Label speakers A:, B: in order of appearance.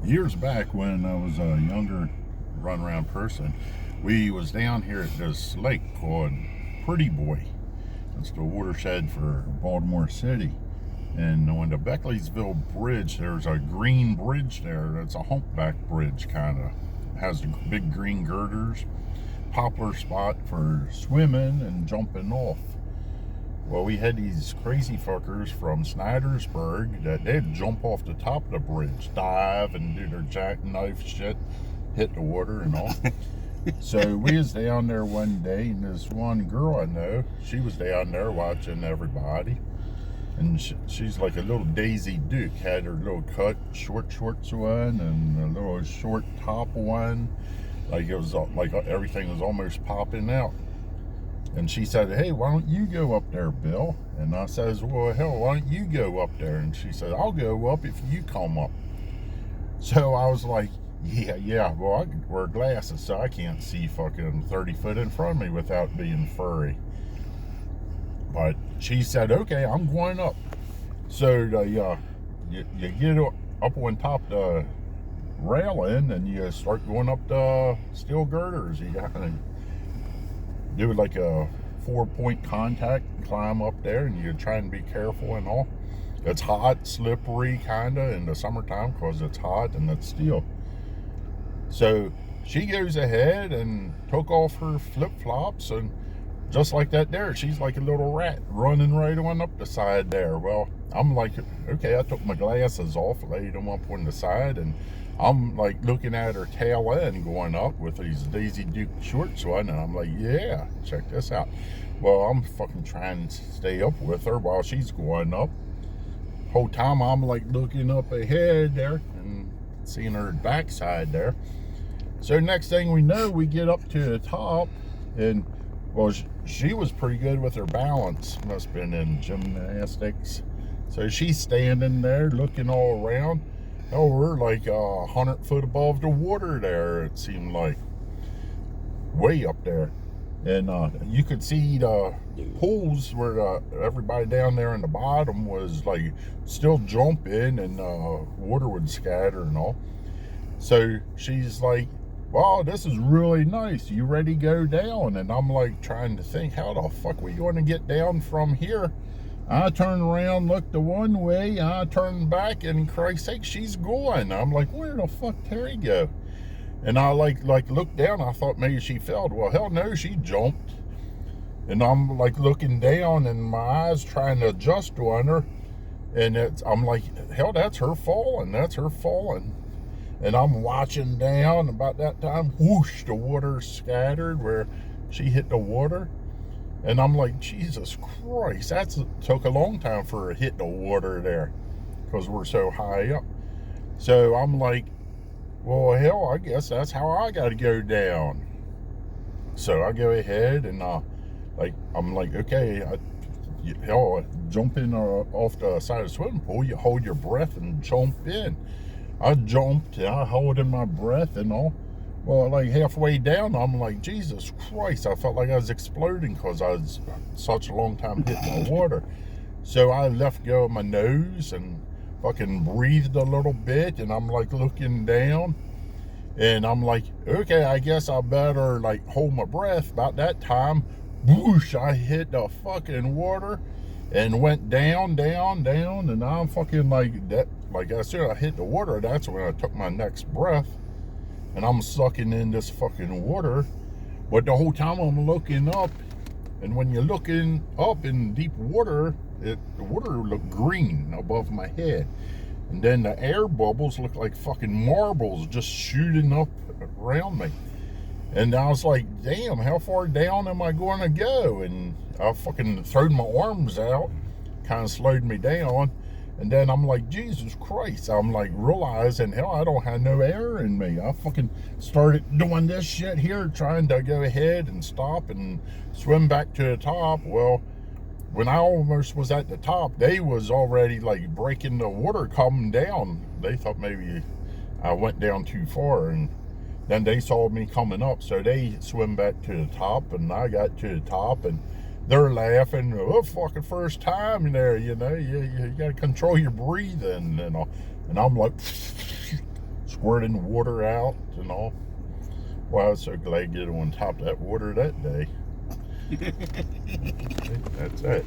A: Years back when I was a younger run-around person, we was down here at this lake called Pretty Boy. It's the watershed for Baltimore City. And on the Beckleysville Bridge, there's a green bridge there. That's a humpback bridge, kind of. Has the big green girders. Popular spot for swimming and jumping off. Well, we had these crazy fuckers from Snydersburg that they'd jump off the top of the bridge, dive and do their jackknife shit, hit the water and all. So we was down there one day, and this one girl I know, she was down there watching everybody. And she's like a little Daisy Duke, had her little cut shorts one and a little short top one. Like it was like everything was almost popping out. And she said, "Hey, why don't you go up there, Bill?" And I says, "Well, hell, why don't you go up there?" And she said, "I'll go up if you come up." So I was like, yeah, well, I wear glasses, so I can't see fucking 30 foot in front of me without being furry. But she said, "Okay, I'm going up." So you get up on top of the railing and you start going up the steel girders. You got to do like a 4-point contact and climb up there, and you try and be careful and all. It's hot, slippery kind of in the summertime because it's hot and it's steel. So she goes ahead and took off her flip-flops, and just like that there, she's like a little rat running right on up the side there. Well, I'm like, okay, I took my glasses off, laid them up on the side, and I'm like looking at her tail end going up with these Daisy Duke shorts on, and I'm like, yeah, check this out. Well, I'm fucking trying to stay up with her while she's going up. Whole time I'm like looking up ahead there and seeing her backside there. So next thing we know, we get up to the top, and well, she was pretty good with her balance. Must have been in gymnastics. So she's standing there looking all around. Oh, we're like 100 foot above the water there, it seemed like. Way up there. And you could see the pools where everybody down there in the bottom was like still jumping, and water would scatter and all. So she's like, "Wow, this is really nice. You ready to go down?" And I'm like trying to think, how the fuck we going to get down from here? I turn around, look the one way, I turn back, and Christ's sake, she's going. I'm like, where the fuck Terry go? And I like looked down, I thought maybe she fell. Well, hell no, she jumped. And I'm like looking down, and my eyes trying to adjust on her. And I'm like, hell, that's her falling. That's her falling. And I'm watching down. About that time, whoosh, the water scattered where she hit the water. And I'm like, Jesus Christ, that took a long time for her to hit the water there because we're so high up. So I'm like, well, hell, I guess that's how I got to go down. So I go ahead and I'm like, okay, hell, jump in off the side of the swimming pool. You hold your breath and jump in. I jumped, and I holding my breath and all. Well, like halfway down, I'm like, Jesus Christ, I felt like I was exploding because I was such a long time hitting the water. So I left go of my nose and fucking breathed a little bit, and I'm like looking down, and I'm like, okay, I guess I better like hold my breath. About that time, whoosh, I hit the fucking water and went down, and I'm fucking like that. Like as soon as I hit the water, that's when I took my next breath. And I'm sucking in this fucking water. But the whole time I'm looking up, and when you're looking up in deep water, the water looked green above my head. And then the air bubbles looked like fucking marbles just shooting up around me. And I was like, damn, how far down am I going to go? And I fucking threw my arms out, kind of slowed me down. And then I'm like, Jesus Christ, I'm like realizing, hell, I don't have no air in me. I fucking started doing this shit here, trying to go ahead and stop and swim back to the top. Well, when I almost was at the top, they was already like breaking the water coming down. They thought maybe I went down too far, and then they saw me coming up, so they swim back to the top, and I got to the top, and they're laughing. Oh, fucking first time there, you know, you got to control your breathing and all. And I'm like squirting water out and all. Well, I was so glad to get on top of that water that day. That's it.